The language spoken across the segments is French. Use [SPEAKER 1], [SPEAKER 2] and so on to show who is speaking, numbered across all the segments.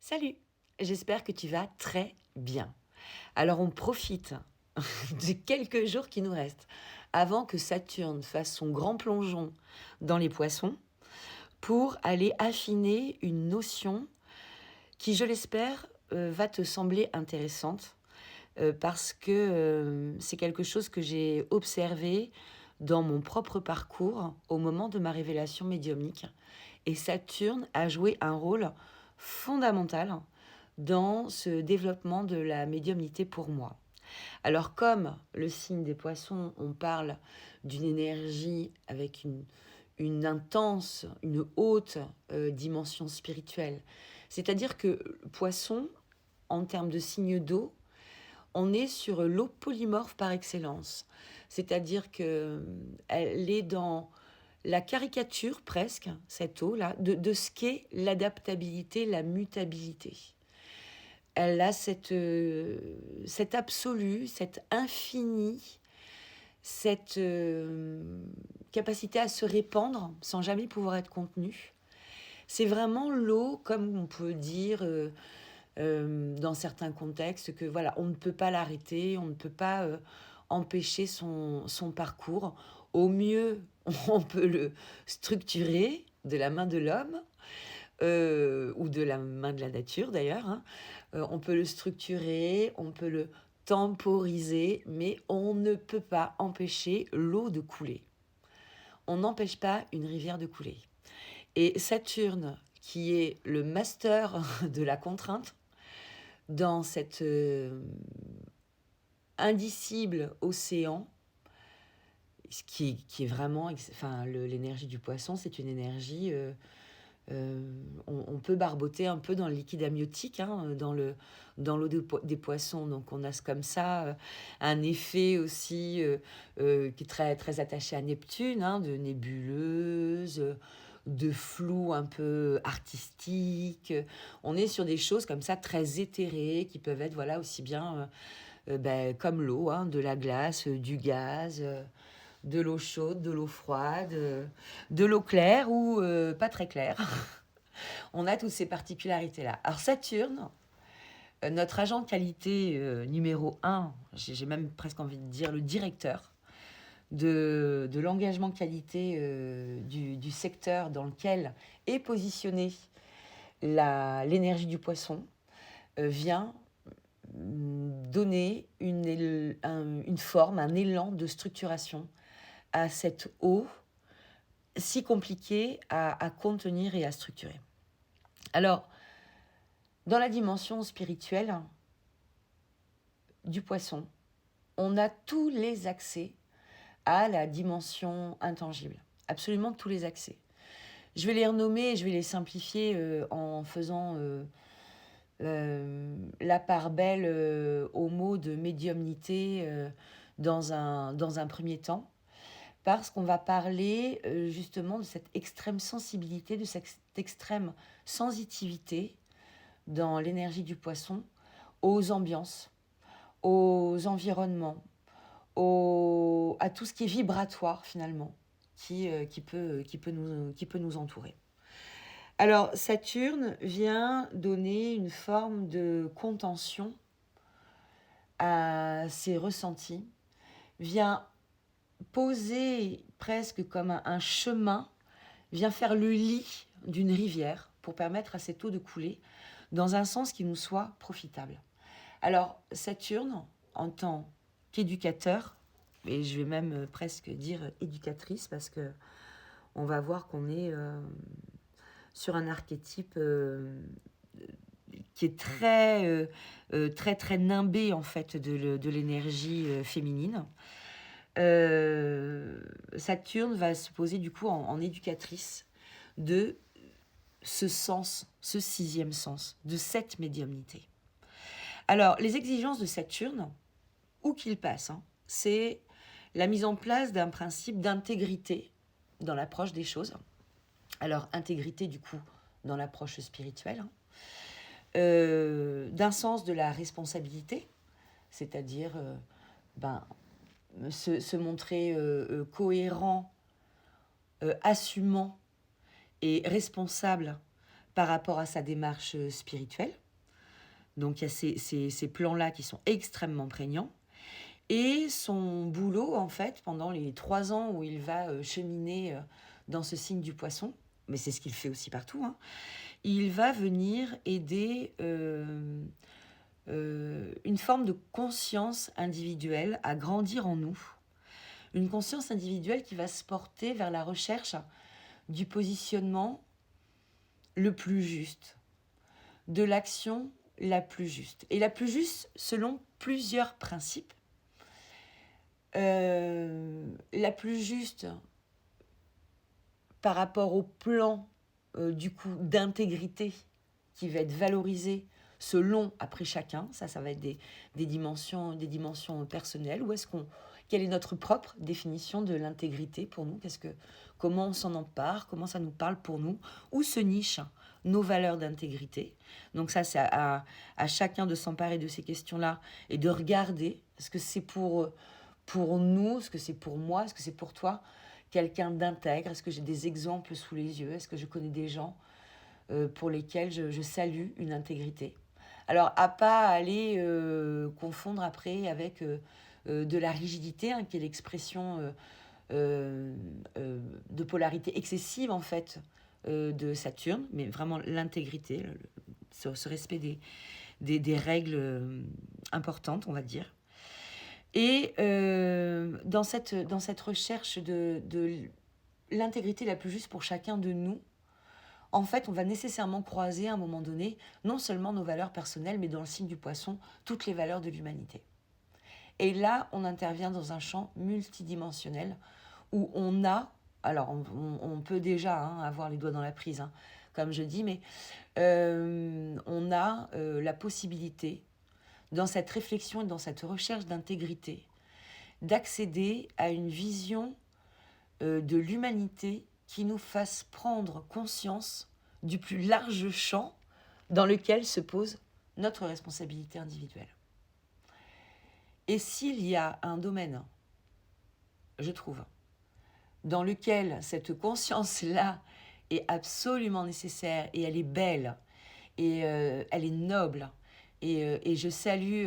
[SPEAKER 1] Salut, j'espère que tu vas très bien. Alors on profite des quelques jours qui nous restent avant que Saturne fasse son grand plongeon dans les poissons pour aller affiner une notion qui, je l'espère, va te sembler intéressante parce que c'est quelque chose que j'ai observé dans mon propre parcours au moment de ma révélation médiumnique. Et Saturne a joué un rôle fondamental dans ce développement de la médiumnité pour moi. Alors comme le signe des poissons, on parle d'une énergie avec une intense, une haute dimension spirituelle. C'est-à-dire que poisson, en termes de signe d'eau, on est sur l'eau polymorphe par excellence. C'est-à-dire qu'elle est dans la caricature presque, cette eau-là, de ce qu'est l'adaptabilité, la mutabilité. Elle a cet absolu, cet infini, cette capacité à se répandre sans jamais pouvoir être contenue. C'est vraiment l'eau, comme on peut dire dans certains contextes, que voilà, on ne peut pas l'arrêter, on ne peut pas empêcher son parcours. Au mieux, on peut le structurer de la main de l'homme, ou de la main de la nature d'ailleurs. Hein. On peut le structurer, on peut le temporiser, mais on ne peut pas empêcher l'eau de couler. On n'empêche pas une rivière de couler. Et Saturne, qui est le master de la contrainte, dans cet indicible océan, qui est vraiment, enfin, l'énergie du poisson, c'est une énergie, on peut barboter un peu dans le liquide amniotique, hein, dans l'eau des poissons. Donc on a comme ça un effet aussi qui est très, très attaché à Neptune, hein, de nébuleuse, de flou un peu artistique. On est sur des choses comme ça très éthérées qui peuvent être voilà, aussi bien comme l'eau, hein, de la glace, du gaz, de l'eau chaude, de l'eau froide, de l'eau claire ou pas très claire. On a toutes ces particularités-là. Alors Saturne, notre agent de qualité numéro un, j'ai même presque envie de dire le directeur de l'engagement qualité du secteur dans lequel est positionnée l'énergie du poisson, vient donner une forme, un élan de structuration à cette eau si compliquée à contenir et à structurer. Alors, dans la dimension spirituelle du poisson, on a tous les accès à la dimension intangible. Absolument tous les accès. Je vais les renommer et je vais les simplifier en faisant la part belle au mot de médiumnité dans un premier temps. Parce qu'on va parler justement de cette extrême sensibilité, de cette extrême sensitivité dans l'énergie du poisson aux ambiances, aux environnements, à tout ce qui est vibratoire finalement, qui peut nous entourer. Alors Saturne vient donner une forme de contention à ses ressentis, vient poser presque comme un chemin, vient faire le lit d'une rivière pour permettre à cette eau de couler dans un sens qui nous soit profitable. Alors Saturne, en tant qu'éducateur, et je vais même presque dire éducatrice, parce que on va voir qu'on est sur un archétype qui est très très nimbé en fait de l'énergie féminine. Saturne va se poser du coup en éducatrice de ce sens, ce sixième sens, de cette médiumnité. Alors, les exigences de Saturne, où qu'il passe, hein, c'est la mise en place d'un principe d'intégrité dans l'approche des choses. Alors, intégrité du coup dans l'approche spirituelle, hein. D'un sens de la responsabilité, c'est-à-dire se montrer cohérent, assumant et responsable par rapport à sa démarche spirituelle. Donc il y a ces plans-là qui sont extrêmement prégnants. Et son boulot, en fait, pendant les 3 ans où il va cheminer dans ce signe du poisson, mais c'est ce qu'il fait aussi partout, hein, il va venir aider une forme de conscience individuelle à grandir en nous. Une conscience individuelle qui va se porter vers la recherche du positionnement le plus juste, de l'action la plus juste. Et la plus juste selon plusieurs principes. La plus juste par rapport au plan du coup d'intégrité qui va être valorisé selon après chacun, ça va être des dimensions personnelles. Quelle est notre propre définition de l'intégrité pour nous? Comment on s'en empare? Comment ça nous parle pour nous? Où se nichent nos valeurs d'intégrité? Donc ça, c'est à chacun de s'emparer de ces questions-là et de regarder ce que c'est pour nous, ce que c'est pour moi, ce que c'est pour toi, quelqu'un d'intègre. Est-ce que j'ai des exemples sous les yeux? Est-ce que je connais des gens pour lesquels je salue une intégrité? Alors, à pas aller confondre après avec de la rigidité, hein, qui est l'expression de polarité excessive, en fait, de Saturne, mais vraiment l'intégrité, ce respect des règles importantes, on va dire. Et dans cette recherche de l'intégrité la plus juste pour chacun de nous, en fait, on va nécessairement croiser à un moment donné, non seulement nos valeurs personnelles, mais dans le signe du poisson, toutes les valeurs de l'humanité. Et là, on intervient dans un champ multidimensionnel où on a, alors on peut déjà avoir les doigts dans la prise, hein, comme je dis, mais on a la possibilité, dans cette réflexion et dans cette recherche d'intégrité, d'accéder à une vision de l'humanité qui nous fasse prendre conscience du plus large champ dans lequel se pose notre responsabilité individuelle. Et s'il y a un domaine, je trouve, dans lequel cette conscience-là est absolument nécessaire et elle est belle et elle est noble et je salue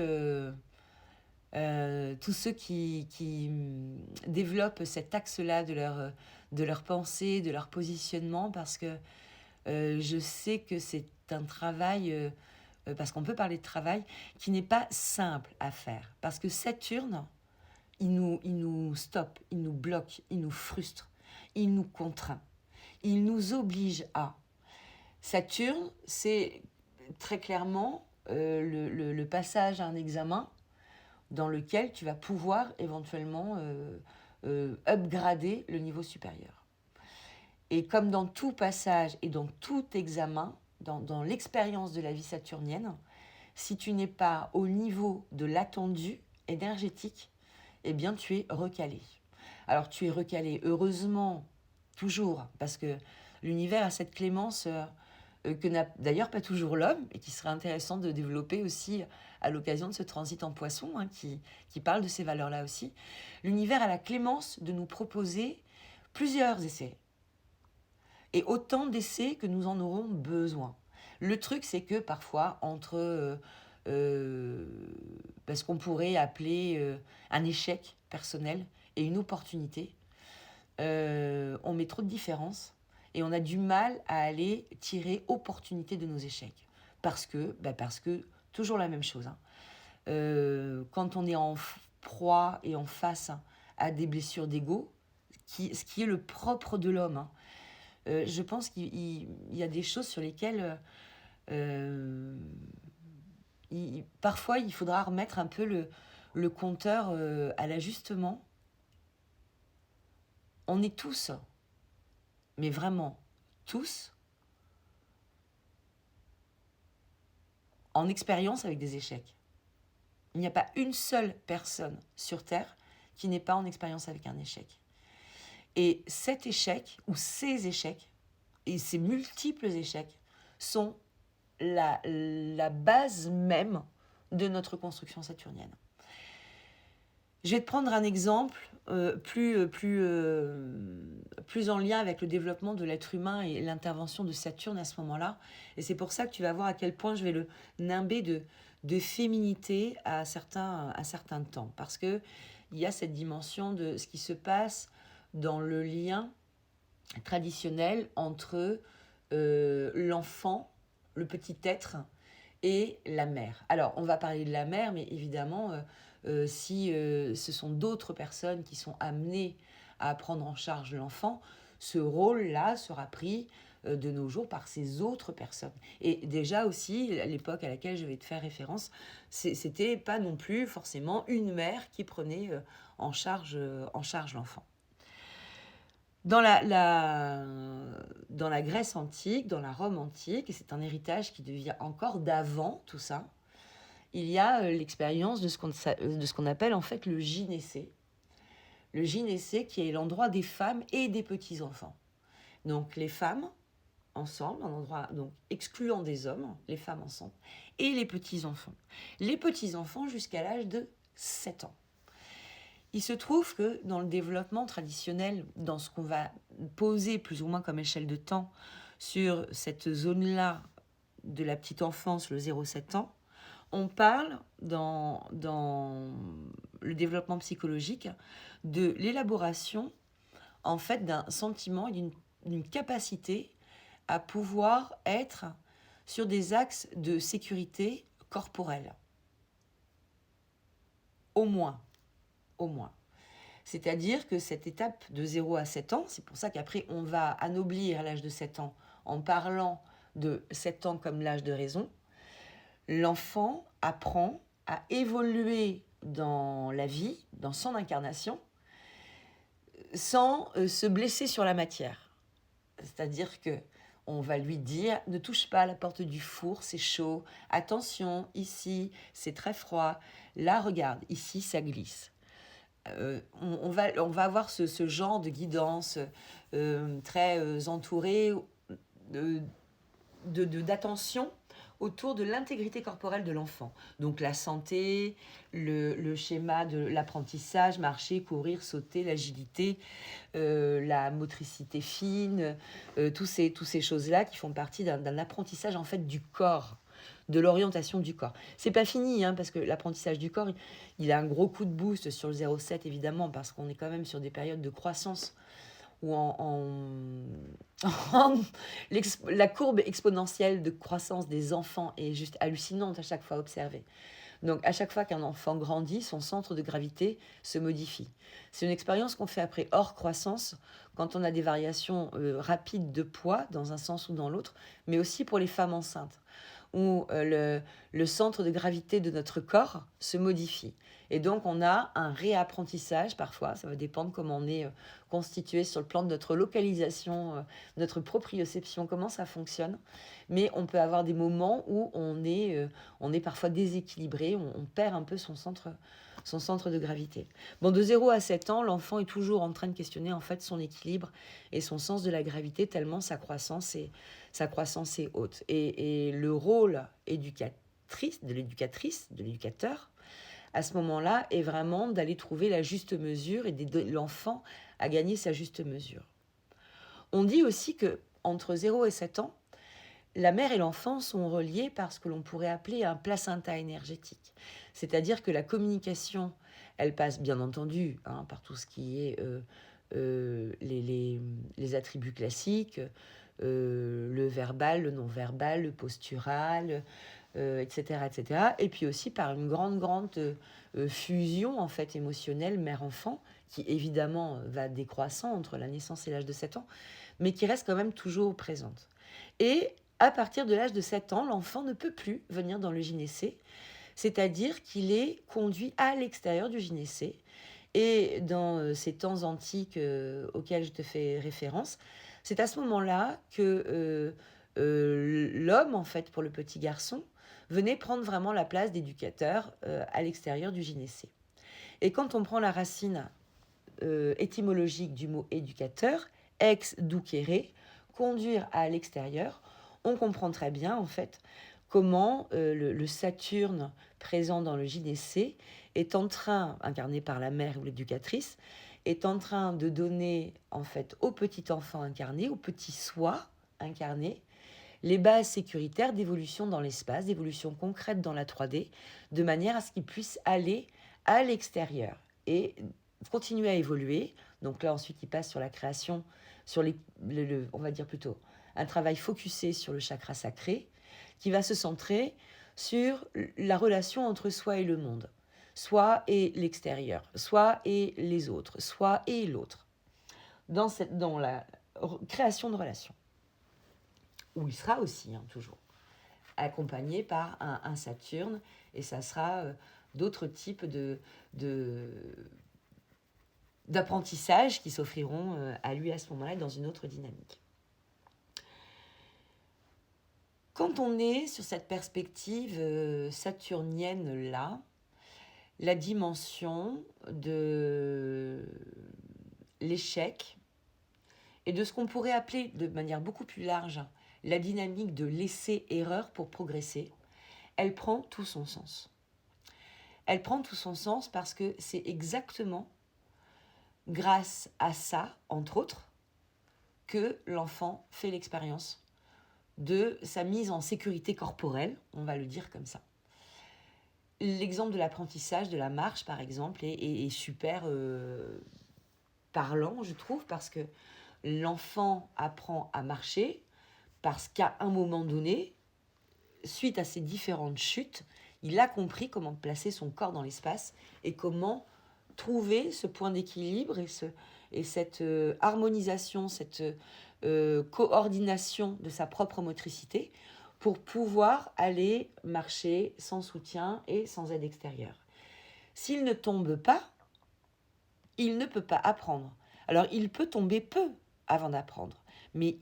[SPEAKER 1] tous ceux qui développent cet axe-là de leur pensée, de leur positionnement, parce que je sais que c'est un travail, parce qu'on peut parler de travail, qui n'est pas simple à faire. Parce que Saturne, il nous stoppe, il nous bloque, il nous frustre, il nous contraint, il nous oblige à. Saturne, c'est très clairement le passage à un examen dans lequel tu vas pouvoir éventuellement upgrader le niveau supérieur. Et comme dans tout passage et dans tout examen, dans l'expérience de la vie saturnienne, si tu n'es pas au niveau de l'attendu énergétique, eh bien tu es recalé. Alors tu es recalé, heureusement, toujours, parce que l'univers a cette clémence que n'a d'ailleurs pas toujours l'homme, et qui serait intéressant de développer aussi à l'occasion de ce transit en poisson, hein, qui parle de ces valeurs-là aussi. L'univers a la clémence de nous proposer plusieurs essais, et autant d'essais que nous en aurons besoin. Le truc, c'est que parfois, entre ce qu'on pourrait appeler un échec personnel et une opportunité, on met trop de différences et on a du mal à aller tirer opportunité de nos échecs. Parce que toujours la même chose, hein. Quand on est en proie et en face à des blessures d'ego, ce qui est le propre de l'homme, hein, je pense qu'il y a des choses sur lesquelles parfois il faudra remettre un peu le compteur à l'ajustement. On est tous, mais vraiment tous, en expérience avec des échecs. Il n'y a pas une seule personne sur Terre qui n'est pas en expérience avec un échec. Et cet échec, ou ces échecs, et ces multiples échecs, sont la base même de notre construction saturnienne. Je vais te prendre un exemple plus en lien avec le développement de l'être humain et l'intervention de Saturne à ce moment-là. Et c'est pour ça que tu vas voir à quel point je vais le nimber de féminité à certains temps. Parce qu'il y a cette dimension de ce qui se passe dans le lien traditionnel entre l'enfant, le petit être, et la mère. Alors, on va parler de la mère, mais évidemment, si ce sont d'autres personnes qui sont amenées à prendre en charge l'enfant, ce rôle-là sera pris de nos jours par ces autres personnes. Et déjà aussi, à l'époque à laquelle je vais te faire référence, c'était pas non plus forcément une mère qui prenait en charge l'enfant. Dans la Grèce antique, dans la Rome antique, et c'est un héritage qui devient encore d'avant tout ça, il y a l'expérience de ce qu'on appelle en fait le gynécée. Le gynécée qui est l'endroit des femmes et des petits-enfants. Donc les femmes ensemble, un endroit donc excluant des hommes, les femmes ensemble, et les petits-enfants. Les petits-enfants jusqu'à l'âge de 7 ans. Il se trouve que dans le développement traditionnel, dans ce qu'on va poser plus ou moins comme échelle de temps sur cette zone-là de la petite enfance, le 0-7 ans, on parle dans le développement psychologique de l'élaboration en fait d'un sentiment et d'une capacité à pouvoir être sur des axes de sécurité corporelle. Au moins. C'est-à-dire que cette étape de 0 à 7 ans, c'est pour ça qu'après on va anoblir l'âge de 7 ans en parlant de 7 ans comme l'âge de raison, l'enfant apprend à évoluer dans la vie, dans son incarnation, sans se blesser sur la matière. C'est-à-dire que on va lui dire ne touche pas à la porte du four, c'est chaud. Attention, ici, c'est très froid. Là, regarde, ici, ça glisse. On va avoir ce genre de guidance très entourée d'attention autour de l'intégrité corporelle de l'enfant. Donc la santé, le schéma de l'apprentissage, marcher, courir, sauter, l'agilité, la motricité fine, tous ces choses-là qui font partie d'un apprentissage en fait du corps, de l'orientation du corps. C'est pas fini, parce que l'apprentissage du corps, il a un gros coup de boost sur le 0,7 évidemment, parce qu'on est quand même sur des périodes de croissance où la courbe exponentielle de croissance des enfants est juste hallucinante à chaque fois observée. Donc à chaque fois qu'un enfant grandit, son centre de gravité se modifie. C'est une expérience qu'on fait après hors croissance, quand on a des variations rapides de poids dans un sens ou dans l'autre, mais aussi pour les femmes enceintes, où le centre de gravité de notre corps se modifie. Et donc, on a un réapprentissage parfois, ça va dépendre comment on est constitué sur le plan de notre localisation, notre proprioception, comment ça fonctionne. Mais on peut avoir des moments où on est parfois déséquilibré, on perd un peu son centre de gravité. Bon, de 0 à 7 ans, l'enfant est toujours en train de questionner en fait son équilibre et son sens de la gravité, tellement sa croissance est haute. Et le rôle de l'éducateur, à ce moment-là, est vraiment d'aller trouver la juste mesure et d'aider l'enfant à gagner sa juste mesure. On dit aussi que entre 0 et 7 ans, la mère et l'enfant sont reliés par ce que l'on pourrait appeler un placenta énergétique. C'est-à-dire que la communication, elle passe bien entendu par tout ce qui est les attributs classiques, le verbal, le non-verbal, le postural, etc., etc. Et puis aussi par une grande fusion en fait émotionnelle mère-enfant, qui évidemment va décroissant entre la naissance et l'âge de 7 ans, mais qui reste quand même toujours présente. Et à partir de l'âge de 7 ans, l'enfant ne peut plus venir dans le gynécée, c'est-à-dire qu'il est conduit à l'extérieur du gynécée. Et dans ces temps antiques auxquels je te fais référence, c'est à ce moment-là que l'homme, en fait, pour le petit garçon, venait prendre vraiment la place d'éducateur à l'extérieur du gynécée. Et quand on prend la racine étymologique du mot éducateur, ex ducere, conduire à l'extérieur, on comprend très bien, en fait, comment le Saturne présent dans le gynécée est en train, incarné par la mère ou l'éducatrice, est en train de donner en fait au petit enfant incarné, au petit soi incarné, les bases sécuritaires d'évolution dans l'espace, d'évolution concrète dans la 3D, de manière à ce qu'il puisse aller à l'extérieur et continuer à évoluer. Donc là, ensuite, il passe sur la création, sur on va dire plutôt un travail focusé sur le chakra sacré, qui va se centrer sur la relation entre soi et le monde, soi et l'extérieur, soi et les autres, soi et l'autre, dans la création de relations, où il sera aussi, toujours, accompagné par un Saturne, et ça sera d'autres types d'apprentissage qui s'offriront à lui à ce moment-là dans une autre dynamique. Quand on est sur cette perspective saturnienne-là, la dimension de l'échec et de ce qu'on pourrait appeler de manière beaucoup plus large la dynamique de l'essai-erreur pour progresser, elle prend tout son sens. Elle prend tout son sens parce que c'est exactement grâce à ça, entre autres, que l'enfant fait l'expérience de sa mise en sécurité corporelle, on va le dire comme ça. L'exemple de l'apprentissage de la marche, par exemple, est super parlant, je trouve, parce que l'enfant apprend à marcher parce qu'à un moment donné, suite à ces différentes chutes, il a compris comment placer son corps dans l'espace et comment trouver ce point d'équilibre et cette harmonisation, cette coordination de sa propre motricité pour pouvoir aller marcher sans soutien et sans aide extérieure. S'il ne tombe pas, il ne peut pas apprendre. Alors, il peut tomber peu avant d'apprendre, mais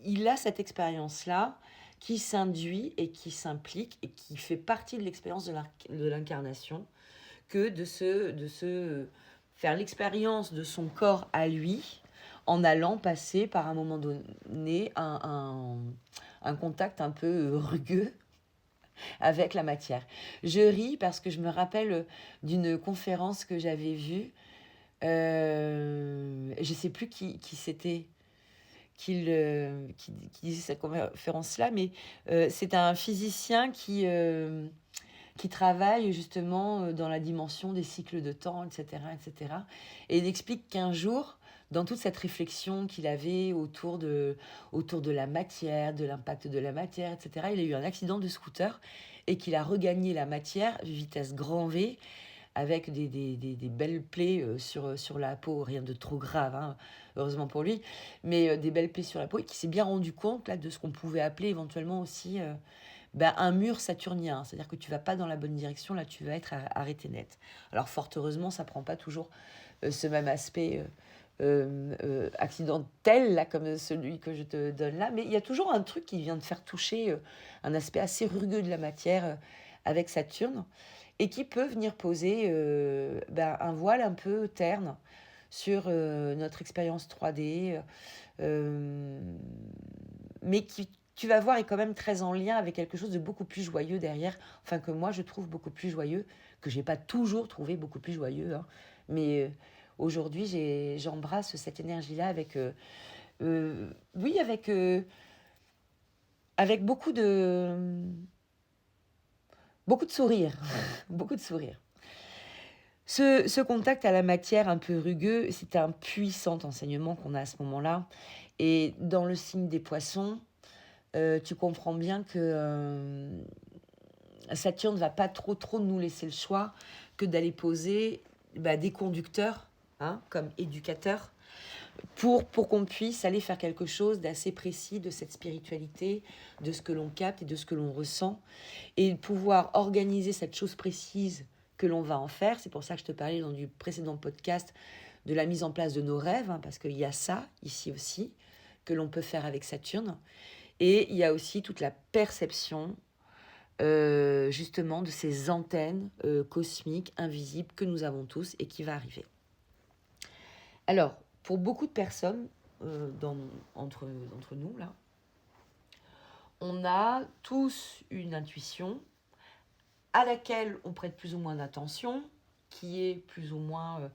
[SPEAKER 1] il a cette expérience-là qui s'induit et qui s'implique et qui fait partie de l'expérience de l'incarnation, que de se faire l'expérience de son corps à lui en allant passer par un moment donné un contact un peu rugueux avec la matière. Je ris parce que je me rappelle d'une conférence que j'avais vue. Je ne sais plus qui c'était qui disait cette conférence-là, mais c'est un physicien qui travaille justement dans la dimension des cycles de temps, etc., etc. Et il explique qu'un jour, dans toute cette réflexion qu'il avait autour de la matière, de l'impact de la matière, etc., il a eu un accident de scooter et qu'il a regagné la matière vitesse grand V avec des belles plaies sur la peau, rien de trop grave, hein, heureusement pour lui, mais des belles plaies sur la peau, et qui s'est bien rendu compte là, de ce qu'on pouvait appeler éventuellement aussi un mur saturnien, c'est-à-dire que tu vas pas dans la bonne direction, là tu vas être arrêté net. Alors fort heureusement, ça prend pas toujours ce même aspect accidentel, là, comme celui que je te donne là, mais il y a toujours un truc qui vient de faire toucher un aspect assez rugueux de la matière avec Saturne, et qui peut venir poser un voile un peu terne sur notre expérience 3D, mais qui, tu vas voir, est quand même très en lien avec quelque chose de beaucoup plus joyeux derrière, enfin que moi je trouve beaucoup plus joyeux, que j'ai pas toujours trouvé beaucoup plus joyeux, hein, mais aujourd'hui j'embrasse cette énergie-là avec, oui, avec beaucoup de sourire, beaucoup de sourire. Ce contact à la matière un peu rugueux, c'est un puissant enseignement qu'on a à ce moment-là. Et dans le signe des poissons, tu comprends bien que Saturne ne va pas trop nous laisser le choix que d'aller poser des conducteurs, hein, comme éducateurs, pour qu'on puisse aller faire quelque chose d'assez précis de cette spiritualité, de ce que l'on capte et de ce que l'on ressent, et pouvoir organiser cette chose précise que l'on va en faire. C'est pour ça que je te parlais dans du précédent podcast de la mise en place de nos rêves, hein, parce qu'il y a ça ici aussi que l'on peut faire avec Saturne, et il y a aussi toute la perception justement de ces antennes cosmiques, invisibles que nous avons tous et qui va arriver. Alors, pour beaucoup de personnes entre nous là, on a tous une intuition à laquelle on prête plus ou moins d'attention, qui est plus ou moins,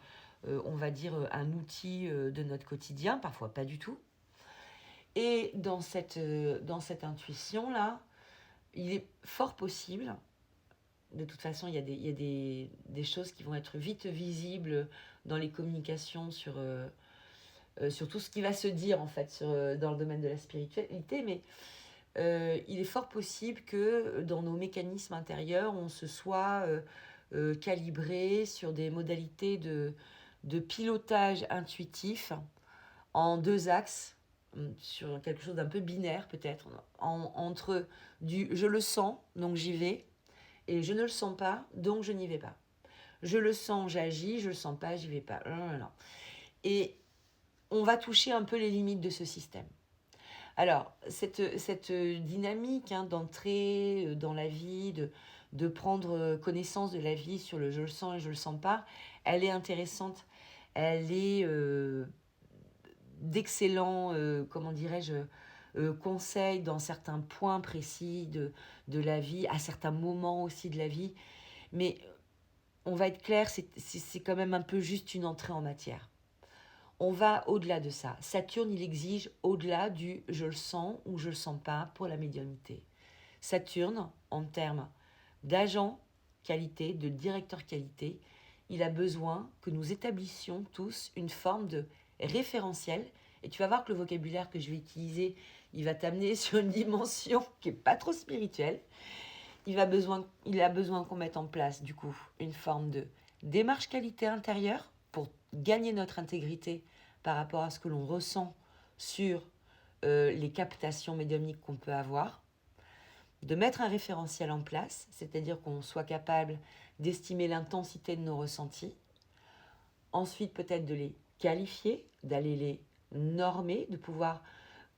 [SPEAKER 1] on va dire, un outil de notre quotidien, parfois pas du tout. Et dans cette intuition-là, il est fort possible, de toute façon, il y a des choses qui vont être vite visibles dans les communications sur tout ce qui va se dire, en fait, dans le domaine de la spiritualité, mais il est fort possible que dans nos mécanismes intérieurs, on se soit calibré sur des modalités de pilotage intuitif en deux axes, sur quelque chose d'un peu binaire peut-être, entre du je le sens, donc j'y vais, et je ne le sens pas, donc je n'y vais pas. Je le sens, j'agis, je le sens pas, j'y vais pas. Et on va toucher un peu les limites de ce système. Alors, cette dynamique d'entrer dans la vie, de prendre connaissance de la vie sur le je le sens et je le sens pas, elle est intéressante. Elle est d'excellents, comment dirais-je, conseils dans certains points précis de la vie, à certains moments aussi de la vie. Mais on va être clair, c'est quand même un peu juste une entrée en matière. On va au-delà de ça. Saturne, il exige au-delà du je le sens ou je le sens pas pour la médiumnité. Saturne, en termes d'agent qualité, de directeur qualité, il a besoin que nous établissions tous une forme de référentiel. Et tu vas voir que le vocabulaire que je vais utiliser, il va t'amener sur une dimension qui n'est pas trop spirituelle. Il a besoin qu'on mette en place, du coup, une forme de démarche qualité intérieure pour gagner notre intégrité par rapport à ce que l'on ressent sur les captations médiumniques qu'on peut avoir, de mettre un référentiel en place, c'est-à-dire qu'on soit capable d'estimer l'intensité de nos ressentis, ensuite peut-être de les qualifier, d'aller les normer, de pouvoir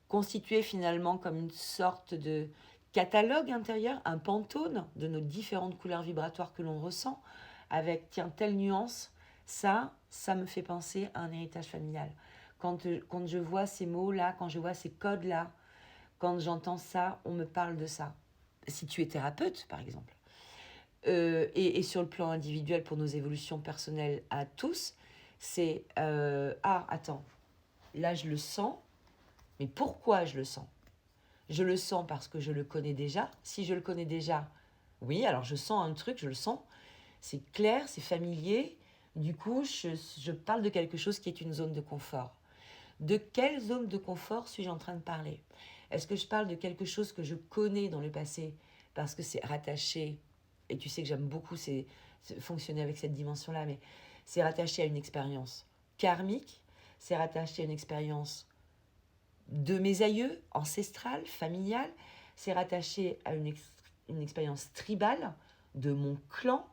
[SPEAKER 1] constituer finalement comme une sorte de catalogue intérieur, un pantone de nos différentes couleurs vibratoires que l'on ressent, avec, tiens, telle nuance, ça me fait penser à un héritage familial. Quand je vois ces mots-là, quand je vois ces codes-là, quand j'entends ça, on me parle de ça. Si tu es thérapeute, par exemple. Et sur le plan individuel, pour nos évolutions personnelles à tous, c'est attends, là je le sens, mais pourquoi je le sens? Je le sens parce que je le connais déjà. Si je le connais déjà, oui, alors je sens un truc, je le sens. C'est clair, c'est familier. Du coup, je parle de quelque chose qui est une zone de confort. De quelle zone de confort suis-je en train de parler? Est-ce que je parle de quelque chose que je connais dans le passé parce que c'est rattaché, et tu sais que j'aime beaucoup fonctionner avec cette dimension-là, mais c'est rattaché à une expérience karmique, c'est rattaché à une expérience de mes aïeux, ancestrale, familiale, c'est rattaché à une expérience tribale de mon clan,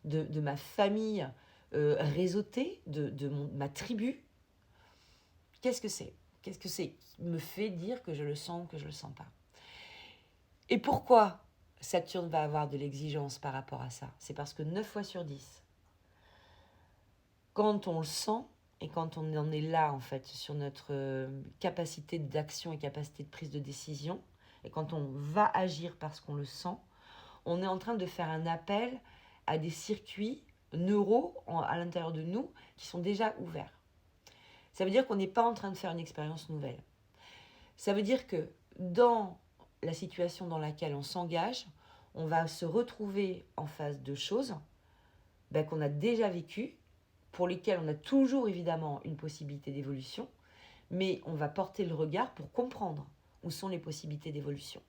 [SPEAKER 1] de ma famille réseautée, de ma tribu. Qu'est-ce que c'est? Qu'est-ce que c'est qui me fait dire que je le sens ou que je ne le sens pas? Et pourquoi Saturne va avoir de l'exigence par rapport à ça? C'est parce que 9 fois sur 10, quand on le sent, et quand on en est là, en fait, sur notre capacité d'action et capacité de prise de décision, et quand on va agir parce qu'on le sent, on est en train de faire un appel à des circuits neuraux à l'intérieur de nous qui sont déjà ouverts. Ça veut dire qu'on n'est pas en train de faire une expérience nouvelle. Ça veut dire que dans la situation dans laquelle on s'engage, on va se retrouver en face de choses qu'on a déjà vécues, pour lesquelles on a toujours évidemment une possibilité d'évolution, mais on va porter le regard pour comprendre où sont les possibilités d'évolution.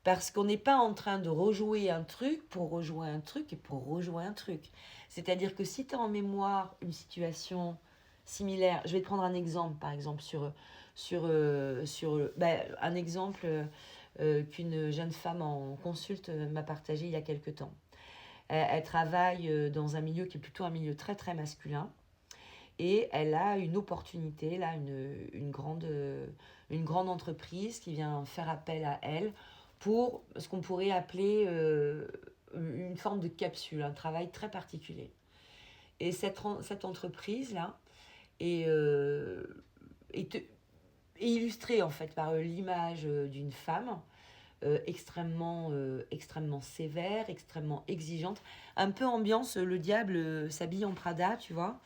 [SPEAKER 1] Parce qu'on n'est pas en train de rejouer un truc pour rejouer un truc et pour rejouer un truc. C'est-à-dire que si tu as en mémoire une situation similaire, je vais te prendre un exemple, par exemple, un exemple qu'une jeune femme en consulte m'a partagé il y a quelque temps. Elle travaille dans un milieu qui est plutôt un milieu très très masculin, et elle a une opportunité, là, une grande entreprise qui vient faire appel à elle pour ce qu'on pourrait appeler une forme de capsule, un travail très particulier. Et cette entreprise-là est illustrée en fait par l'image d'une femme extrêmement sévère, extrêmement exigeante. Un peu ambiance, le diable s'habille en Prada, tu vois.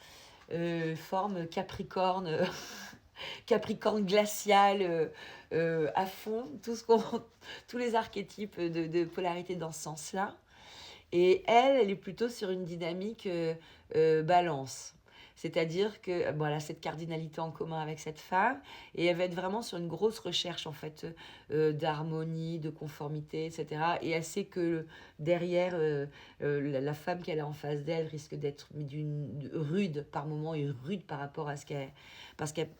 [SPEAKER 1] Forme Capricorne, Capricorne glacial à fond, tous les archétypes de polarité dans ce sens-là. Et elle est plutôt sur une dynamique balance. C'est-à-dire que bon, elle a cette cardinalité en commun avec cette femme et elle va être vraiment sur une grosse recherche en fait d'harmonie, de conformité, etc. Et elle sait que derrière la femme qu'elle a en face d'elle risque d'être rude par moment et rude par rapport à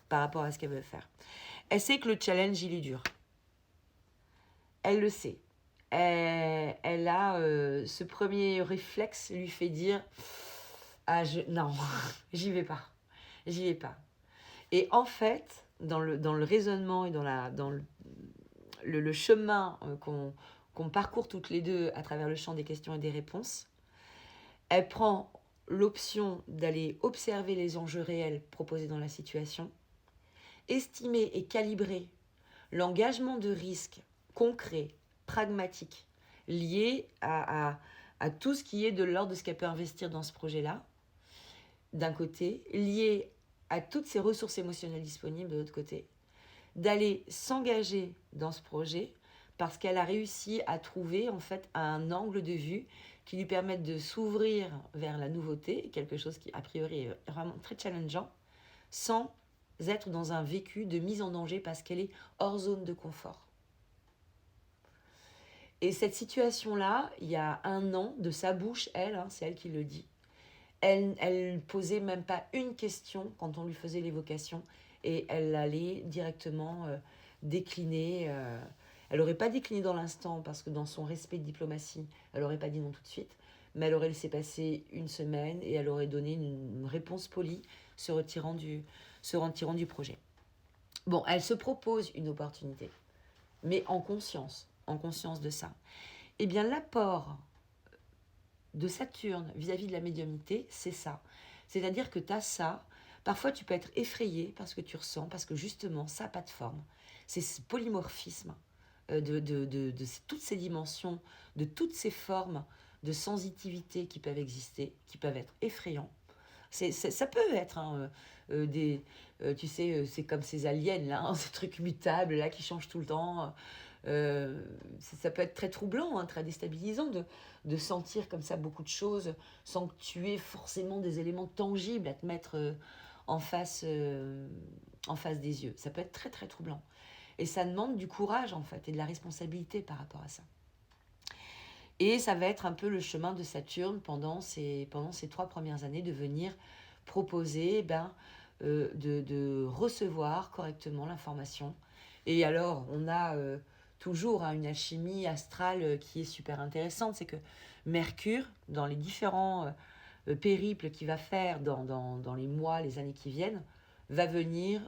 [SPEAKER 1] par rapport à ce qu'elle veut faire. Elle sait que le challenge il est dur. Elle le sait. Elle a ce premier réflexe lui fait dire non, j'y vais pas, j'y vais pas. Et en fait, dans le raisonnement et dans le chemin qu'on parcourt toutes les deux à travers le champ des questions et des réponses, elle prend l'option d'aller observer les enjeux réels proposés dans la situation, estimer et calibrer l'engagement de risque concret, pragmatique, lié à tout ce qui est de l'ordre de ce qu'elle peut investir dans ce projet-là, d'un côté, lié à toutes ses ressources émotionnelles disponibles de l'autre côté, d'aller s'engager dans ce projet parce qu'elle a réussi à trouver en fait un angle de vue qui lui permette de s'ouvrir vers la nouveauté, quelque chose qui a priori est vraiment très challengeant, sans être dans un vécu de mise en danger parce qu'elle est hors zone de confort. Et cette situation-là, il y a 1 an, de sa bouche, c'est elle qui le dit, elle posait même pas une question quand on lui faisait l'évocation et elle allait directement décliner. Elle n'aurait pas décliné dans l'instant parce que dans son respect de diplomatie, elle n'aurait pas dit non tout de suite, mais elle aurait laissé passer 1 semaine et elle aurait donné une réponse polie se retirant du projet. Bon, elle se propose une opportunité, mais en conscience de ça. Eh bien, l'apport de Saturne vis-à-vis de la médiumnité, c'est ça. C'est-à-dire que tu as ça. Parfois, tu peux être effrayé parce que tu ressens, parce que justement, ça n'a pas de forme. C'est ce polymorphisme de toutes ces dimensions, de toutes ces formes de sensitivité qui peuvent exister, qui peuvent être effrayants. Ça peut être tu sais, c'est comme ces aliens là, ces trucs mutables là qui changent tout le temps. Ça peut être très troublant, très déstabilisant de sentir comme ça beaucoup de choses sans que tu aies forcément des éléments tangibles à te mettre en face des yeux. Ça peut être très très troublant. Et ça demande du courage en fait et de la responsabilité par rapport à ça. Et ça va être un peu le chemin de Saturne pendant ces 3 premières années de venir proposer de recevoir correctement l'information. Et alors, on a toujours une alchimie astrale qui est super intéressante. C'est que Mercure, dans les différents périples qu'il va faire dans les mois, les années qui viennent, va venir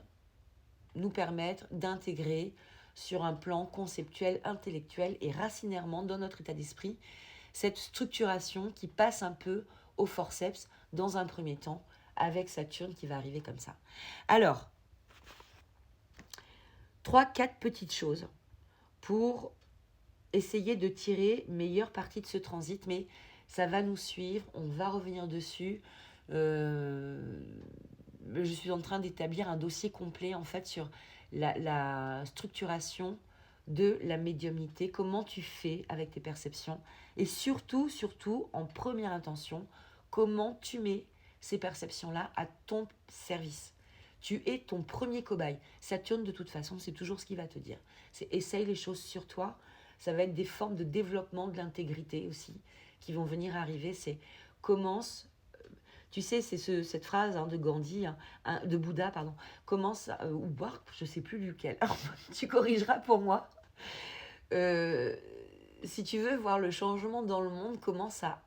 [SPEAKER 1] nous permettre d'intégrer sur un plan conceptuel, intellectuel et racinairement dans notre état d'esprit cette structuration qui passe un peu au forceps dans un premier temps avec Saturne qui va arriver comme ça. Alors, 3-4 petites choses pour essayer de tirer meilleure partie de ce transit, mais ça va nous suivre, on va revenir dessus. Je suis en train d'établir un dossier complet en fait sur la structuration de la médiumnité, comment tu fais avec tes perceptions et surtout en première intention, comment tu mets ces perceptions-là à ton service. Tu es ton premier cobaye. Saturne, de toute façon, c'est toujours ce qu'il va te dire. C'est essaye les choses sur toi. Ça va être des formes de développement de l'intégrité aussi qui vont venir arriver. C'est commence. Tu sais, c'est cette phrase de Gandhi, de Bouddha, pardon. Commence, ou je ne sais plus lequel. Alors, tu corrigeras pour moi. Si tu veux voir le changement dans le monde, commence à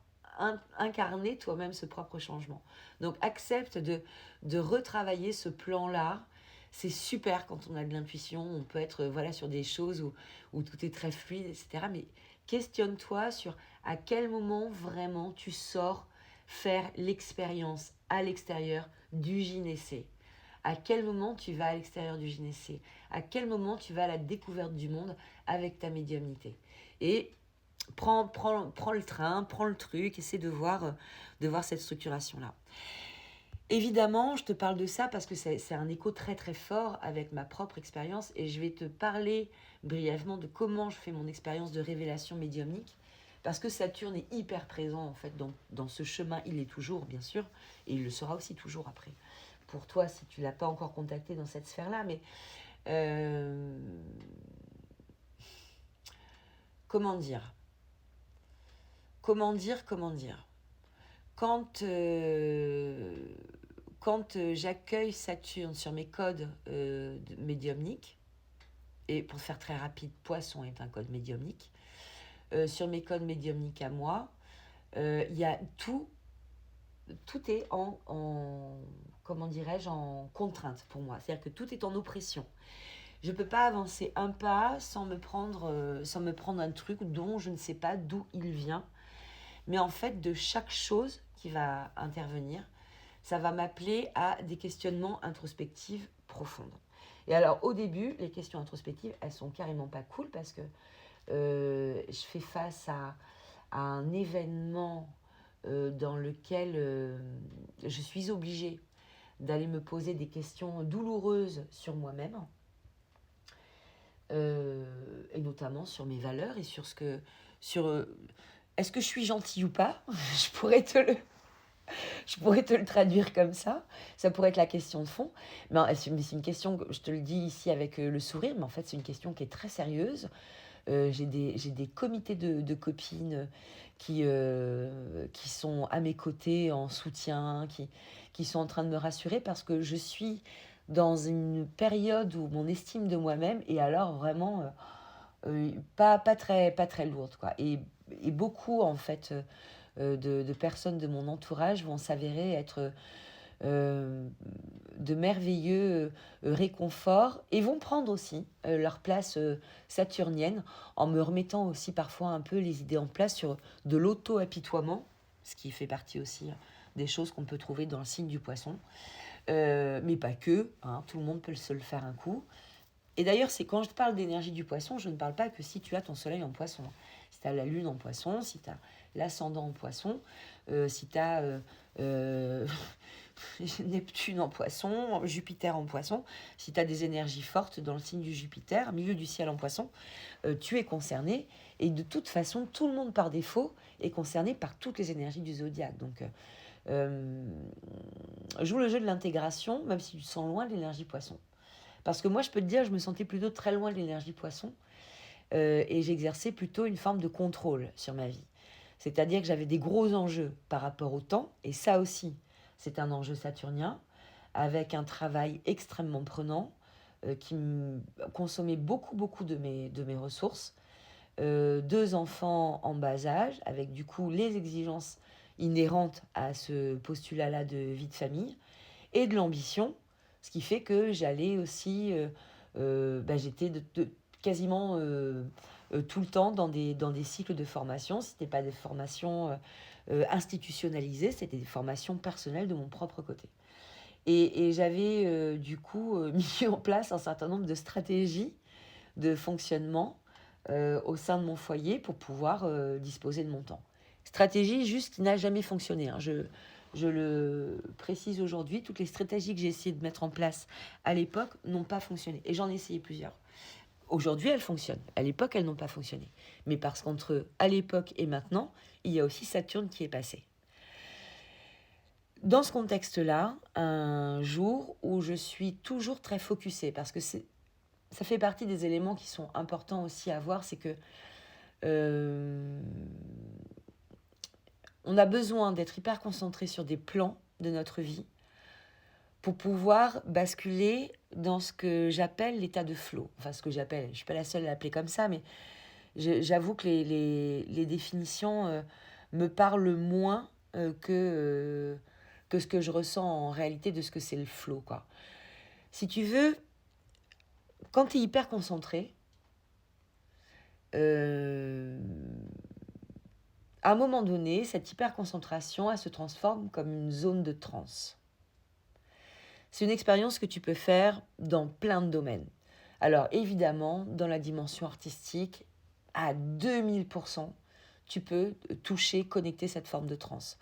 [SPEAKER 1] incarner toi-même ce propre changement. Donc accepte de retravailler ce plan-là. C'est super quand on a de l'intuition, on peut être sur des choses où tout est très fluide, etc. Mais questionne-toi sur à quel moment vraiment tu sors faire l'expérience à l'extérieur du gynécée. À quel moment tu vas à l'extérieur du gynécée? À quel moment tu vas à la découverte du monde avec ta médiumnité? Et prends le train, prends le truc, essaie de voir cette structuration-là. Évidemment, je te parle de ça parce que c'est un écho très très fort avec ma propre expérience et je vais te parler brièvement de comment je fais mon expérience de révélation médiumnique parce que Saturne est hyper présent en fait dans ce chemin, il est toujours bien sûr et il le sera aussi toujours après. Pour toi, si tu ne l'as pas encore contacté dans cette sphère-là, mais euh, comment dire Comment dire Quand, j'accueille Saturne sur mes codes médiumniques, et pour faire très rapide, Poisson est un code médiumnique, sur mes codes médiumniques à moi, il y a tout est comment dirais-je, en contrainte pour moi. C'est-à-dire que tout est en oppression. Je ne peux pas avancer un pas sans me prendre un truc dont je ne sais pas d'où il vient. Mais en fait, de chaque chose qui va intervenir, ça va m'appeler à des questionnements introspectifs profonds. Et alors, au début, les questions introspectives, elles sont carrément pas cool parce que je fais face à un événement dans lequel je suis obligée d'aller me poser des questions douloureuses sur moi-même, et notamment sur mes valeurs et sur ce que... sur est-ce que je suis gentille ou pas? Je pourrais te le traduire comme ça. Ça pourrait être la question de fond. Mais c'est une question, je te le dis ici avec le sourire, mais en fait, c'est une question qui est très sérieuse. J'ai des comités de copines qui sont à mes côtés en soutien, qui sont en train de me rassurer parce que je suis dans une période où mon estime de moi-même est alors vraiment pas très lourde, quoi. Et beaucoup, en fait, de personnes de mon entourage vont s'avérer être euh, de merveilleux réconforts et vont prendre aussi leur place saturnienne en me remettant aussi parfois un peu les idées en place sur de l'auto-apitoiement, ce qui fait partie aussi des choses qu'on peut trouver dans le signe du poisson. Mais pas que, hein, tout le monde peut se le faire un coup. Et d'ailleurs, c'est quand je parle d'énergie du poisson, je ne parle pas que si tu as ton soleil en poisson. Si tu as la lune en poisson, si tu as l'ascendant en poisson, si tu as Neptune en poisson, Jupiter en poisson, si tu as des énergies fortes dans le signe du Jupiter, milieu du ciel en poisson, tu es concerné. Et de toute façon, tout le monde par défaut est concerné par toutes les énergies du zodiaque. Donc, joue le jeu de l'intégration, même si tu te sens loin de l'énergie poisson. Parce que moi, je peux te dire, je me sentais plutôt très loin de l'énergie poisson et j'exerçais plutôt une forme de contrôle sur ma vie. C'est-à-dire que j'avais des gros enjeux par rapport au temps, et ça aussi, c'est un enjeu saturnien, avec un travail extrêmement prenant qui me consommait beaucoup de mes ressources. 2 enfants en bas âge, avec du coup les exigences inhérentes à ce postulat-là de vie de famille, et de l'ambition, ce qui fait que j'allais aussi, j'étais quasiment tout le temps dans des cycles de formation. Ce n'était pas des formations institutionnalisées, c'était des formations personnelles de mon propre côté. Et j'avais du coup mis en place un certain nombre de stratégies de fonctionnement au sein de mon foyer pour pouvoir disposer de mon temps. Stratégie juste qui n'a jamais fonctionné. Hein. Je le précise aujourd'hui, toutes les stratégies que j'ai essayé de mettre en place à l'époque n'ont pas fonctionné. Et j'en ai essayé plusieurs. Aujourd'hui, elles fonctionnent. À l'époque, elles n'ont pas fonctionné. Mais parce qu'entre à l'époque et maintenant, il y a aussi Saturne qui est passé. Dans ce contexte-là, un jour où je suis toujours très focusée, parce que ça fait partie des éléments qui sont importants aussi à voir, c'est que on a besoin d'être hyper concentré sur des plans de notre vie pour pouvoir basculer dans ce que j'appelle l'état de flow. Enfin, ce que j'appelle, je ne suis pas la seule à l'appeler comme ça, mais j'avoue que les définitions me parlent moins que ce que je ressens en réalité de ce que c'est le flow, quoi. Si tu veux, quand tu es hyper concentré, à un moment donné, cette hyper concentration, elle se transforme comme une zone de transe. C'est une expérience que tu peux faire dans plein de domaines. Alors évidemment, dans la dimension artistique, à 2000%, tu peux toucher, connecter cette forme de transe.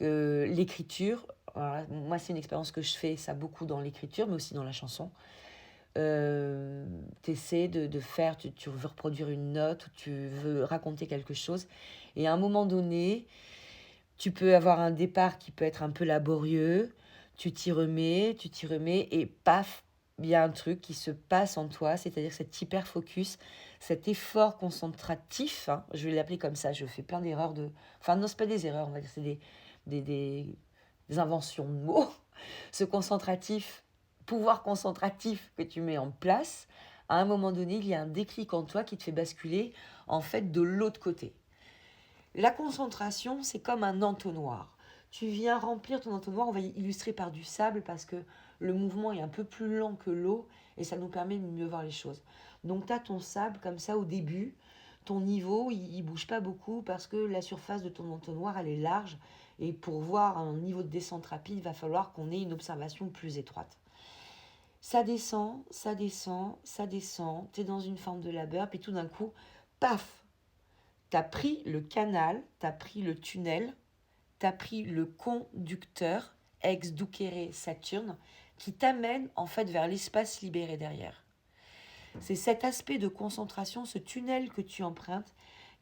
[SPEAKER 1] L'écriture, voilà, moi c'est une expérience que je fais, ça beaucoup dans l'écriture, mais aussi dans la chanson. Tu essaies de faire, tu veux reproduire une note, ou tu veux raconter quelque chose, et à un moment donné, tu peux avoir un départ qui peut être un peu laborieux, tu t'y remets, et paf, il y a un truc qui se passe en toi, c'est-à-dire cet hyper focus, cet effort concentratif, hein, je vais l'appeler comme ça, je fais plein d'erreurs de... Enfin non, c'est pas des erreurs, on va dire, c'est des, des, des inventions de mots. Ce concentratif, pouvoir concentratif que tu mets en place, à un moment donné, il y a un déclic en toi qui te fait basculer en fait de l'autre côté. La concentration, c'est comme un entonnoir. Tu viens remplir ton entonnoir, on va illustrer par du sable parce que le mouvement est un peu plus lent que l'eau et ça nous permet de mieux voir les choses. Donc tu as ton sable comme ça au début, ton niveau il bouge pas beaucoup parce que la surface de ton entonnoir elle est large et pour voir un niveau de descente rapide, il va falloir qu'on ait une observation plus étroite. Ça descend, ça descend, ça descend, tu es dans une forme de labeur, puis tout d'un coup, paf, tu as pris le canal, tu as pris le tunnel, tu as pris le conducteur, ex ducere Saturne, qui t'amène en fait vers l'espace libéré derrière. C'est cet aspect de concentration, ce tunnel que tu empruntes,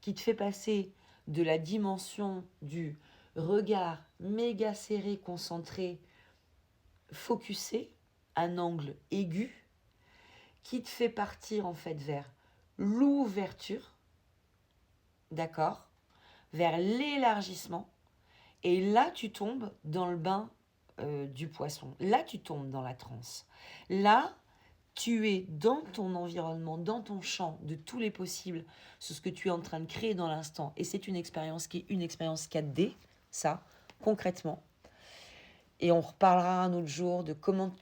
[SPEAKER 1] qui te fait passer de la dimension du regard méga serré, concentré, focusé, un angle aigu, qui te fait partir en fait vers l'ouverture, d'accord, vers l'élargissement. Et là, tu tombes dans le bain du poisson. Là, tu tombes dans la transe. Là, tu es dans ton environnement, dans ton champ de tous les possibles, c'est ce que tu es en train de créer dans l'instant. Et c'est une expérience qui est une expérience 4D, ça, concrètement. Et on reparlera un autre jour de comment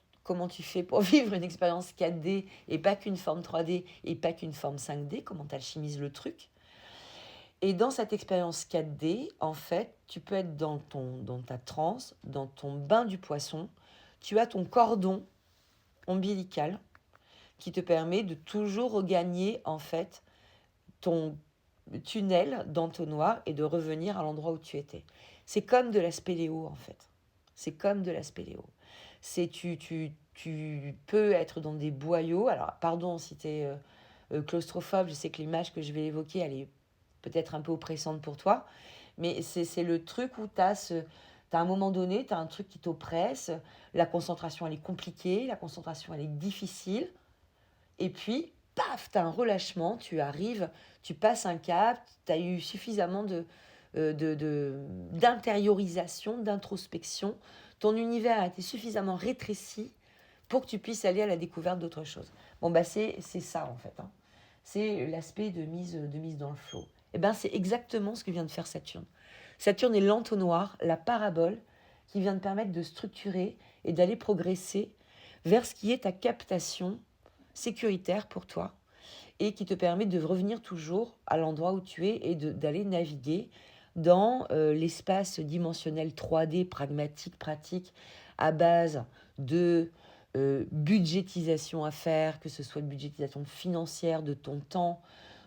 [SPEAKER 1] tu fais pour vivre une expérience 4D et pas qu'une forme 3D et pas qu'une forme 5D, comment tu alchimises le truc. Et dans cette expérience 4D, en fait, tu peux être dans ta transe, dans ton bain du poisson. Tu as ton cordon ombilical qui te permet de toujours regagner, en fait, ton tunnel d'entonnoir et de revenir à l'endroit où tu étais. C'est comme de la spéléo, en fait. C'est comme de la spéléo. Tu peux être dans des boyaux. Alors, pardon si tu es claustrophobe, je sais que l'image que je vais évoquer, elle est peut-être un peu oppressante pour toi, mais c'est le truc où t'as un moment donné, tu as un truc qui t'oppresse, la concentration elle est compliquée, la concentration elle est difficile, et puis, paf, tu as un relâchement, tu arrives, tu passes un cap, tu as eu suffisamment d'intériorisation, d'introspection, ton univers a été suffisamment rétréci pour que tu puisses aller à la découverte d'autre chose. Bon, bah c'est ça en fait. Hein. C'est l'aspect de mise dans le flow. Et ben c'est exactement ce que vient de faire Saturne. Saturne est l'entonnoir, la parabole qui vient te permettre de structurer et d'aller progresser vers ce qui est ta captation sécuritaire pour toi et qui te permet de revenir toujours à l'endroit où tu es et d'aller naviguer dans l'espace dimensionnel 3D pragmatique, pratique, à base de budgétisation à faire, que ce soit de budgétisation financière, de ton temps,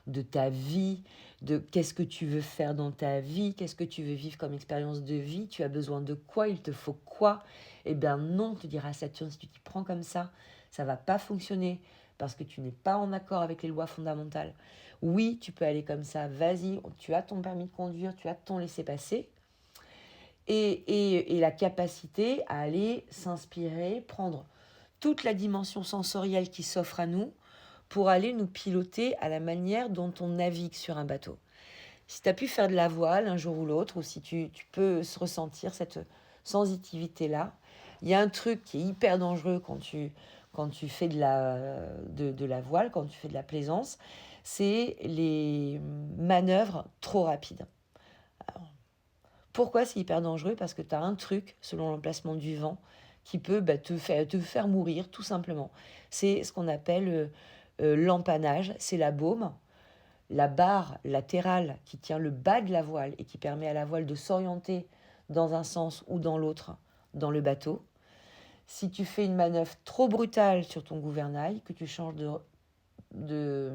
[SPEAKER 1] de ta vie, de qu'est-ce que tu veux faire dans ta vie, qu'est-ce que tu veux vivre comme expérience de vie, tu as besoin de quoi, il te faut quoi. Eh bien non, te dira Saturne, si tu t'y prends comme ça va pas fonctionner parce que tu n'es pas en accord avec les lois fondamentales. Oui, tu peux aller comme ça, vas-y, tu as ton permis de conduire, tu as ton laissez-passer, et la capacité à aller s'inspirer, prendre toute la dimension sensorielle qui s'offre à nous pour aller nous piloter à la manière dont on navigue sur un bateau. Si tu as pu faire de la voile un jour ou l'autre, ou si tu peux ressentir cette sensitivité-là, il y a un truc qui est hyper dangereux quand tu fais de la voile, quand tu fais de la plaisance, c'est les manœuvres trop rapides. Alors, pourquoi c'est hyper dangereux ? Parce que tu as un truc, selon l'emplacement du vent, qui peut te faire mourir, tout simplement. C'est ce qu'on appelle l'empannage, c'est la baume, la barre latérale qui tient le bas de la voile et qui permet à la voile de s'orienter dans un sens ou dans l'autre dans le bateau. si tu fais une manœuvre trop brutale sur ton gouvernail, que tu changes de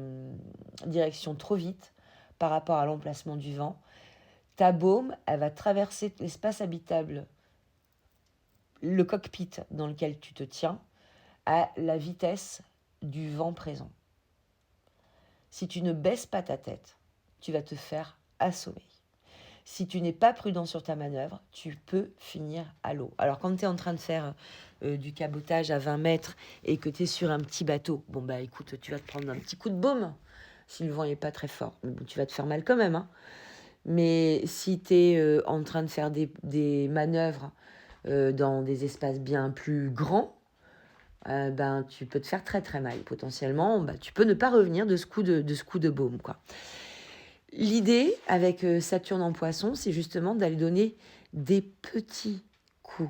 [SPEAKER 1] direction trop vite par rapport à l'emplacement du vent, ta baume, elle va traverser l'espace habitable, le cockpit dans lequel tu te tiens, à la vitesse du vent présent. Si tu ne baisses pas ta tête, tu vas te faire assommer. Si tu n'es pas prudent sur ta manœuvre, tu peux finir à l'eau. Alors quand tu es en train de faire du cabotage à 20 mètres et que tu es sur un petit bateau, bon bah écoute, tu vas te prendre un petit coup de baume si le vent n'est pas très fort. Mais bon, tu vas te faire mal quand même. Hein. Mais si tu es en train de faire des manœuvres dans des espaces bien plus grands, ben, tu peux te faire très très mal. Potentiellement, tu peux ne pas revenir de ce coup de baume, quoi. L'idée avec Saturne en Poisson, c'est justement d'aller donner des petits coups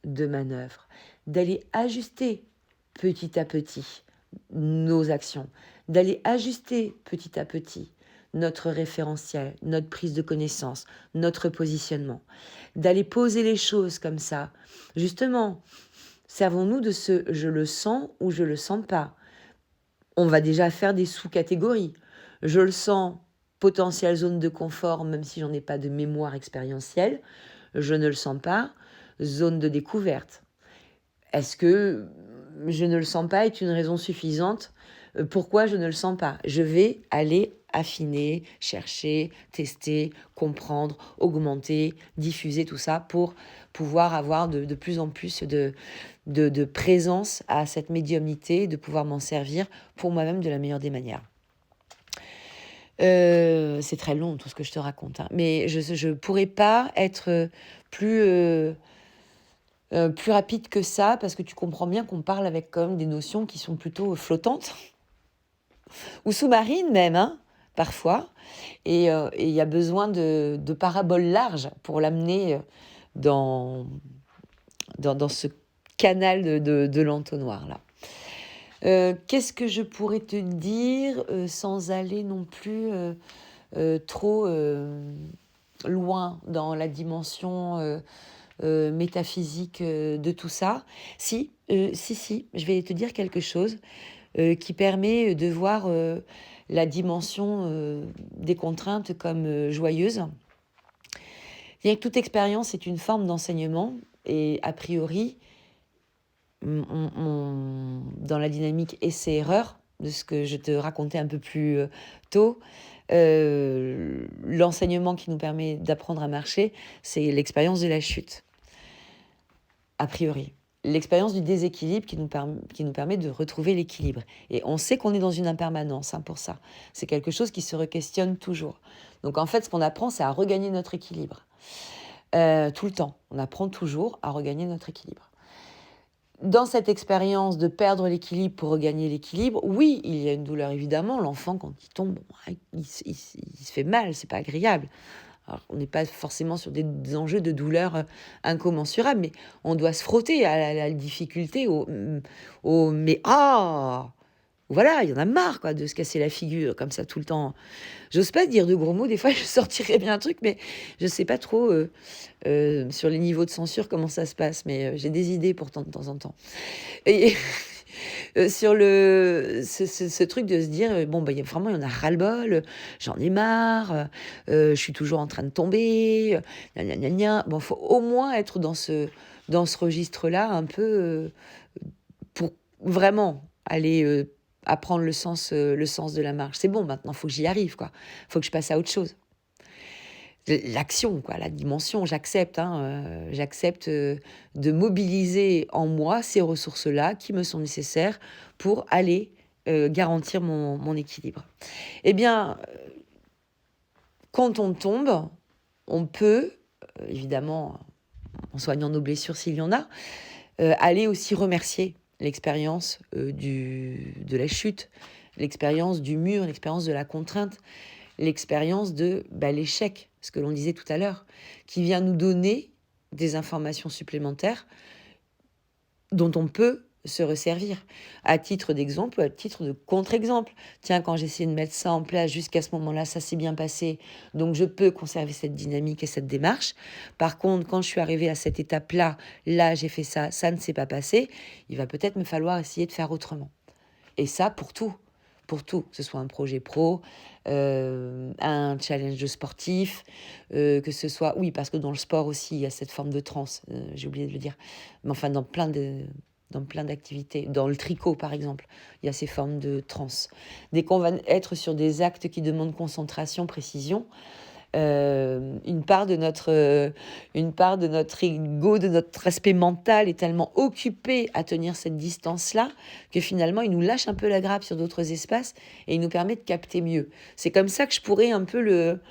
[SPEAKER 1] de manœuvre, d'aller ajuster petit à petit nos actions, d'aller ajuster petit à petit notre référentiel, notre prise de connaissance, notre positionnement, d'aller poser les choses comme ça. Justement, servons-nous de ce « je le sens » ou « je le sens pas ». On va déjà faire des sous-catégories. Je le sens, potentielle zone de confort, même si j'en ai pas de mémoire expérientielle. Je ne le sens pas, zone de découverte. Est-ce que je ne le sens pas est une raison suffisante? Pourquoi je ne le sens pas? Je vais aller affiner, chercher, tester, comprendre, augmenter, diffuser tout ça pour pouvoir avoir de plus en plus de présence à cette médiumnité, de pouvoir m'en servir pour moi-même de la meilleure des manières. C'est très long tout ce que je te raconte, hein. Mais je ne pourrais pas être plus rapide que ça, parce que tu comprends bien qu'on parle avec quand même des notions qui sont plutôt flottantes, ou sous-marines même, hein, parfois. Et il y a besoin de paraboles larges pour l'amener dans ce canal de l'entonnoir, là. Qu'est-ce que je pourrais te dire sans aller non plus trop loin dans la dimension métaphysique de tout ça? Si, je vais te dire quelque chose qui permet de voir la dimension des contraintes comme joyeuse. Bien que toute expérience est une forme d'enseignement, et a priori, dans la dynamique essai-erreur, de ce que je te racontais un peu plus tôt, l'enseignement qui nous permet d'apprendre à marcher, c'est l'expérience de la chute, a priori. L'expérience du déséquilibre qui nous permet de retrouver l'équilibre. Et on sait qu'on est dans une impermanence, hein, pour ça. C'est quelque chose qui se re-questionne toujours. Donc en fait, ce qu'on apprend, c'est à regagner notre équilibre. Tout le temps. On apprend toujours à regagner notre équilibre. Dans cette expérience de perdre l'équilibre pour regagner l'équilibre, oui, il y a une douleur, évidemment. L'enfant, quand il tombe, il se fait mal, c'est pas agréable. Alors, on n'est pas forcément sur des enjeux de douleur incommensurables, mais on doit se frotter à la difficulté, mais voilà, il y en a marre, quoi, de se casser la figure comme ça tout le temps. J'ose pas dire de gros mots, des fois je sortirais bien un truc, mais je sais pas trop sur les niveaux de censure comment ça se passe, mais j'ai des idées pourtant de temps en temps. Et sur ce truc de se dire, bon, vraiment, il y en a ras-le-bol, j'en ai marre, je suis toujours en train de tomber, gna gna gna gna. Bon, faut au moins être dans ce registre-là, un peu, pour vraiment aller apprendre le sens de la marche. C'est bon, maintenant, faut que j'y arrive, quoi. Faut que je passe à autre chose. L'action, quoi, la dimension, j'accepte, hein, j'accepte de mobiliser en moi ces ressources-là qui me sont nécessaires pour aller garantir mon équilibre. Eh bien, quand on tombe, on peut, évidemment, en soignant nos blessures s'il y en a, aller aussi remercier l'expérience de la chute, l'expérience du mur, l'expérience de la contrainte, l'expérience de l'échec, ce que l'on disait tout à l'heure, qui vient nous donner des informations supplémentaires dont on peut se resservir. À titre d'exemple ou à titre de contre-exemple. Tiens, quand j'ai essayé de mettre ça en place, jusqu'à ce moment-là, ça s'est bien passé, donc je peux conserver cette dynamique et cette démarche. Par contre, quand je suis arrivée à cette étape-là, là, j'ai fait ça, ça ne s'est pas passé, il va peut-être me falloir essayer de faire autrement. Et ça, pour tout, que ce soit un projet pro, un challenge sportif, que ce soit... Oui, parce que dans le sport aussi, il y a cette forme de transe, j'ai oublié de le dire. Mais enfin, dans plein d'activités. Dans le tricot, par exemple, il y a ces formes de transe. Dès qu'on va être sur des actes qui demandent concentration, précision, une part de notre ego, de notre aspect mental est tellement occupé à tenir cette distance-là que finalement, il nous lâche un peu la grappe sur d'autres espaces et il nous permet de capter mieux. C'est comme ça que je pourrais un peu le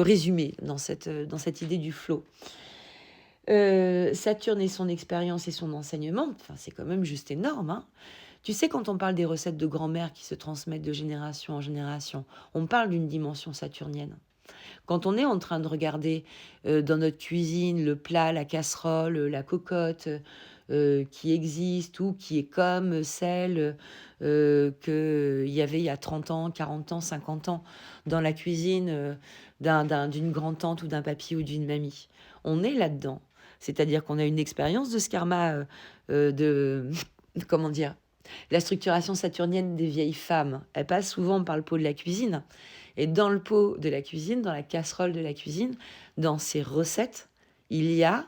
[SPEAKER 1] résumer dans cette idée du flow. Saturne et son expérience et son enseignement, enfin, c'est quand même juste énorme, hein. Tu sais, quand on parle des recettes de grand-mère qui se transmettent de génération en génération, on parle d'une dimension saturnienne. Quand on est en train de regarder dans notre cuisine le plat, la casserole, la cocotte qui existe ou qui est comme celle qu'il y avait il y a 30 ans, 40 ans, 50 ans dans la cuisine d'une grand-tante ou d'un papy ou d'une mamie, on est là-dedans. C'est-à-dire qu'on a une expérience de ce karma de... Comment dire, la structuration saturnienne des vieilles femmes, elle passe souvent par le pot de la cuisine. Et dans le pot de la cuisine, dans la casserole de la cuisine, dans ces recettes, il y a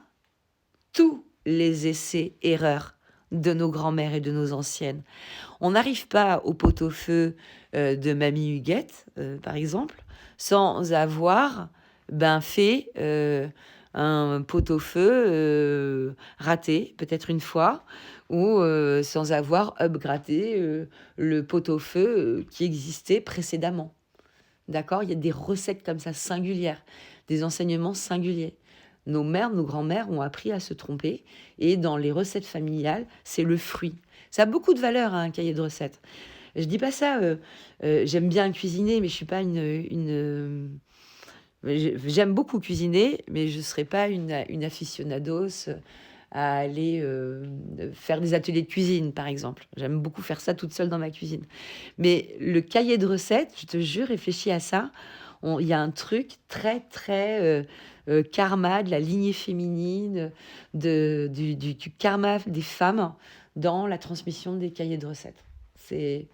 [SPEAKER 1] tous les essais-erreurs de nos grands-mères et de nos anciennes. On n'arrive pas au pot-au-feu de Mamie Huguette, par exemple, sans avoir fait un pot-au-feu raté, peut-être une fois, ou sans avoir upgradé le pot-au-feu qui existait précédemment. D'accord? Il y a des recettes comme ça singulières, des enseignements singuliers. Nos mères, nos grands-mères ont appris à se tromper et dans les recettes familiales, c'est le fruit. Ça a beaucoup de valeur, hein, un cahier de recettes. Je dis pas ça, j'aime bien cuisiner, mais je suis pas j'aime beaucoup cuisiner, mais je ne serai pas une aficionados à aller faire des ateliers de cuisine, par exemple. J'aime beaucoup faire ça toute seule dans ma cuisine. Mais le cahier de recettes, je te jure, réfléchis à ça. Il y a un truc très, très karma de la lignée féminine, du karma des femmes dans la transmission des cahiers de recettes. C'est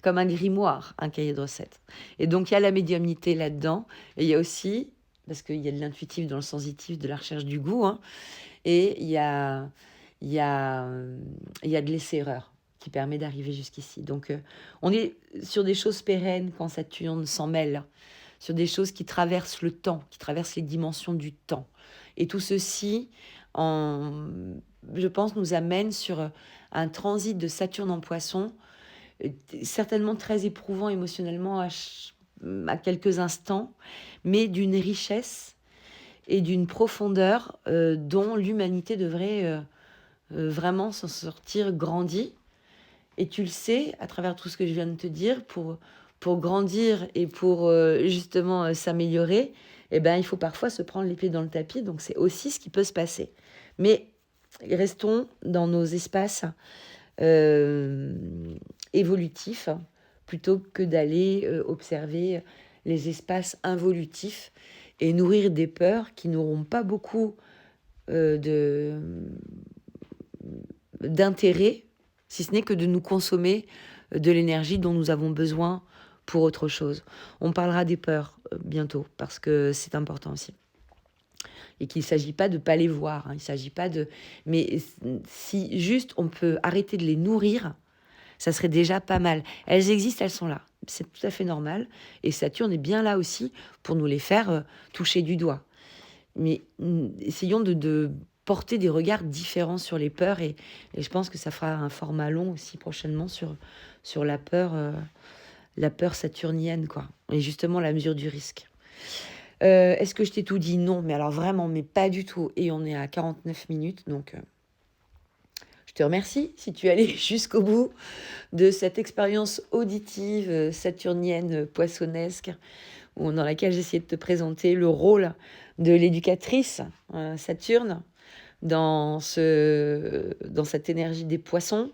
[SPEAKER 1] comme un grimoire, un cahier de recettes. Et donc, il y a la médiumnité là-dedans. Et il y a aussi, parce qu'il y a de l'intuitif dans le sensitif, de la recherche du goût, hein, et il y a de l'essai-erreur qui permet d'arriver jusqu'ici. Donc, on est sur des choses pérennes quand Saturne s'en mêle, sur des choses qui traversent le temps, qui traversent les dimensions du temps. Et tout ceci, je pense, nous amène sur un transit de Saturne en Poisson, certainement très éprouvant émotionnellement à quelques instants, mais d'une richesse et d'une profondeur dont l'humanité devrait vraiment s'en sortir grandie. Et tu le sais, à travers tout ce que je viens de te dire, pour grandir et pour justement s'améliorer, eh ben, il faut parfois se prendre les pieds dans le tapis. Donc c'est aussi ce qui peut se passer. Mais restons dans nos espaces évolutifs plutôt que d'aller observer les espaces involutifs et nourrir des peurs qui n'auront pas beaucoup d'intérêt, si ce n'est que de nous consommer de l'énergie dont nous avons besoin pour autre chose. On parlera des peurs bientôt, parce que c'est important aussi. Et qu'il ne s'agit pas de ne pas les voir, hein, il s'agit pas de... Mais si juste on peut arrêter de les nourrir, ça serait déjà pas mal. Elles existent, elles sont là. C'est tout à fait normal. Et Saturne est bien là aussi pour nous les faire toucher du doigt. Mais essayons de porter des regards différents sur les peurs. Et je pense que ça fera un format long aussi prochainement sur la peur saturnienne, quoi. Et justement, la mesure du risque. Est-ce que je t'ai tout dit? Non, mais alors vraiment, mais pas du tout. Et on est à 49 minutes, donc... Je te remercie si tu es allé jusqu'au bout de cette expérience auditive saturnienne poissonnesque dans laquelle j'ai essayé de te présenter le rôle de l'éducatrice Saturne dans cette énergie des poissons,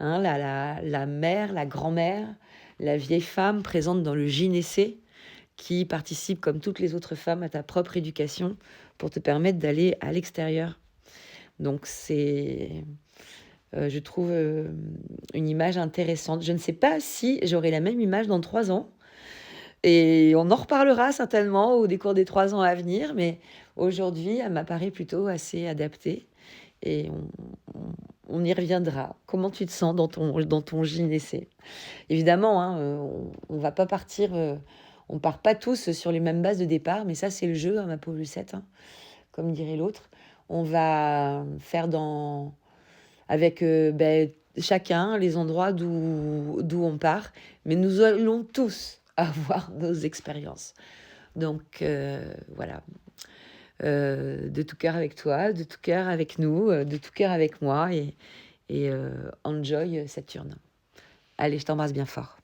[SPEAKER 1] hein, la mère, la grand-mère, la vieille femme présente dans le gynécée, qui participe comme toutes les autres femmes à ta propre éducation pour te permettre d'aller à l'extérieur. Donc c'est, je trouve, une image intéressante. Je ne sais pas si j'aurai la même image dans 3 ans et on en reparlera certainement au décours des 3 ans à venir, mais aujourd'hui, elle m'apparaît plutôt assez adaptée et on y reviendra. Comment tu te sens dans ton gynécée? Évidemment, hein, on va pas partir, on part pas tous sur les mêmes bases de départ, mais ça, c'est le jeu, hein, ma pauvre Lucette, hein, comme dirait l'autre. On va faire avec chacun les endroits d'où on part, mais nous allons tous avoir nos expériences. Donc voilà, de tout cœur avec toi, de tout cœur avec nous, de tout cœur avec moi et enjoy Saturne. Allez, je t'embrasse bien fort.